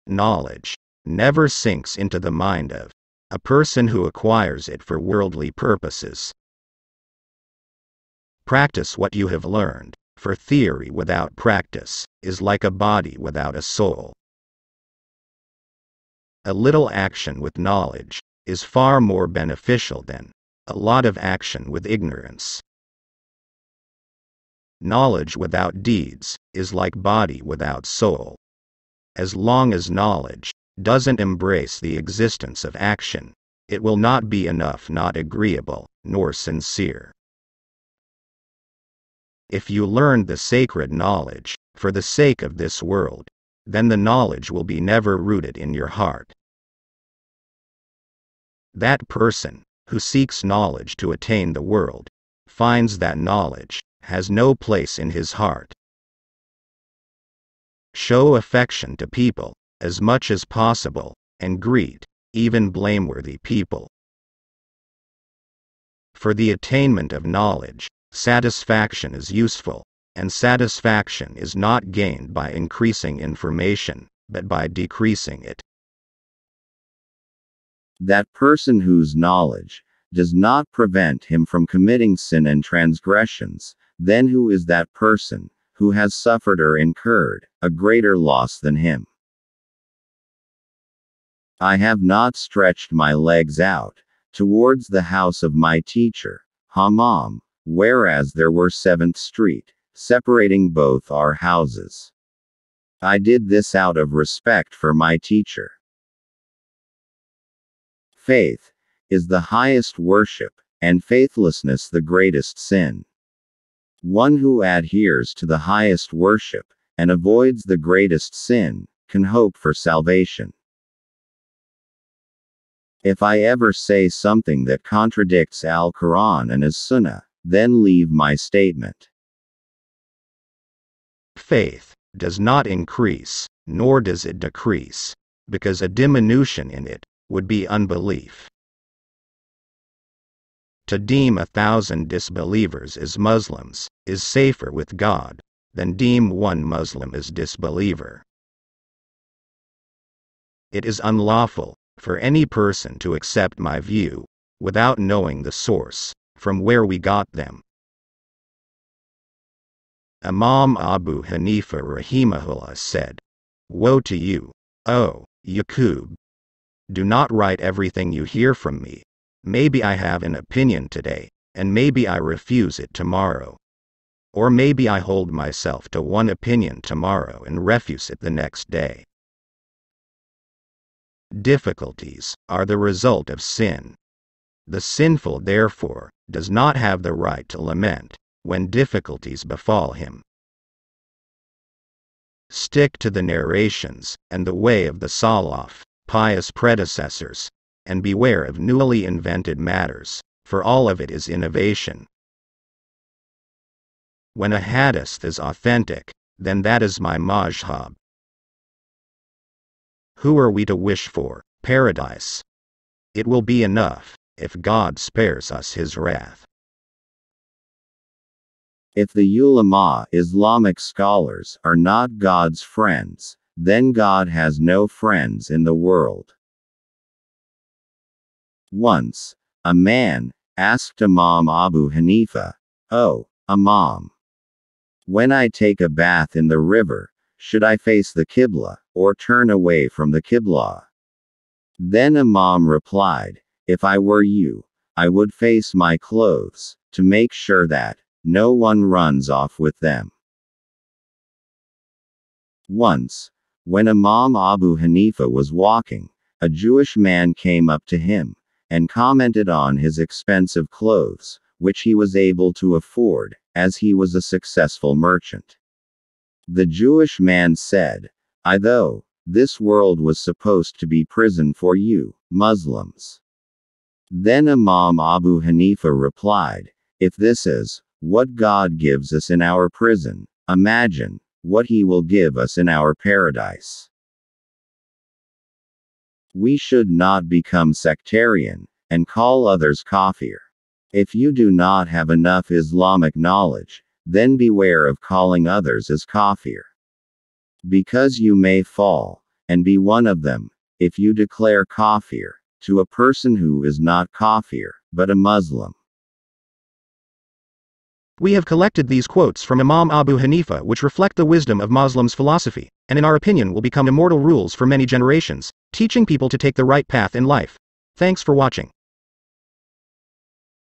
knowledge never sinks into the mind of a person who acquires it for worldly purposes. Practice what you have learned, for theory without practice is like a body without a soul. A little action with knowledge is far more beneficial than a lot of action with ignorance. Knowledge without deeds is like body without soul. As long as knowledge doesn't embrace the existence of action, it will not be enough, not agreeable, nor sincere. If you learn the sacred knowledge for the sake of this world, then the knowledge will be never rooted in your heart. That person who seeks knowledge to attain the world finds that knowledge has no place in his heart. Show affection to people as much as possible, and greet even blameworthy people. For the attainment of knowledge, satisfaction is useful, and satisfaction is not gained by increasing information, but by decreasing it. That person whose knowledge does not prevent him from committing sin and transgressions, then who is that person who has suffered or incurred a greater loss than him? I have not stretched my legs out towards the house of my teacher, Hammam, whereas there were 7th Street, separating both our houses. I did this out of respect for my teacher. Faith is the highest worship, and faithlessness the greatest sin. One who adheres to the highest worship, and avoids the greatest sin, can hope for salvation. If I ever say something that contradicts Al-Quran and As-Sunnah, then leave my statement. Faith does not increase, nor does it decrease, because a diminution in it would be unbelief. To deem 1,000 disbelievers as Muslims is safer with God than deem one Muslim as disbeliever. It is unlawful for any person to accept my view without knowing the source from where we got them. Imam Abu Hanifa rahimahullah said, "Woe to you, O Yaqub! Do not write everything you hear from me. Maybe I have an opinion today, and maybe I refuse it tomorrow. Or maybe I hold myself to one opinion tomorrow and refuse it the next day." Difficulties are the result of sin. The sinful, therefore, does not have the right to lament when difficulties befall him. Stick to the narrations and the way of the Salaf, pious predecessors, and beware of newly invented matters, for all of it is innovation. When a hadith is authentic, then that is my mazhab. Who are we to wish for paradise? It will be enough if God spares us his wrath. If the ulama, Islamic scholars, are not God's friends, then God has no friends in the world. Once, a man asked Imam Abu Hanifa, "Oh, Imam, when I take a bath in the river, should I face the Qibla, or turn away from the Qibla?" Then Imam replied, "If I were you, I would face my clothes, to make sure that no one runs off with them." Once, when Imam Abu Hanifa was walking, a Jewish man came up to him and commented on his expensive clothes, which he was able to afford, as he was a successful merchant. The Jewish man said, "I thought this world was supposed to be prison for you, Muslims." Then Imam Abu Hanifa replied, "If this is what God gives us in our prison, imagine what he will give us in our paradise." We should not become sectarian and call others kafir. If you do not have enough Islamic knowledge, then beware of calling others as kafir. Because you may fall and be one of them, if you declare kafir, to a person who is not kafir, but a Muslim. We have collected these quotes from Imam Abu Hanifa which reflect the wisdom of Muslims' philosophy, and in our opinion will become immortal rules for many generations, teaching people to take the right path in life. Thanks for watching.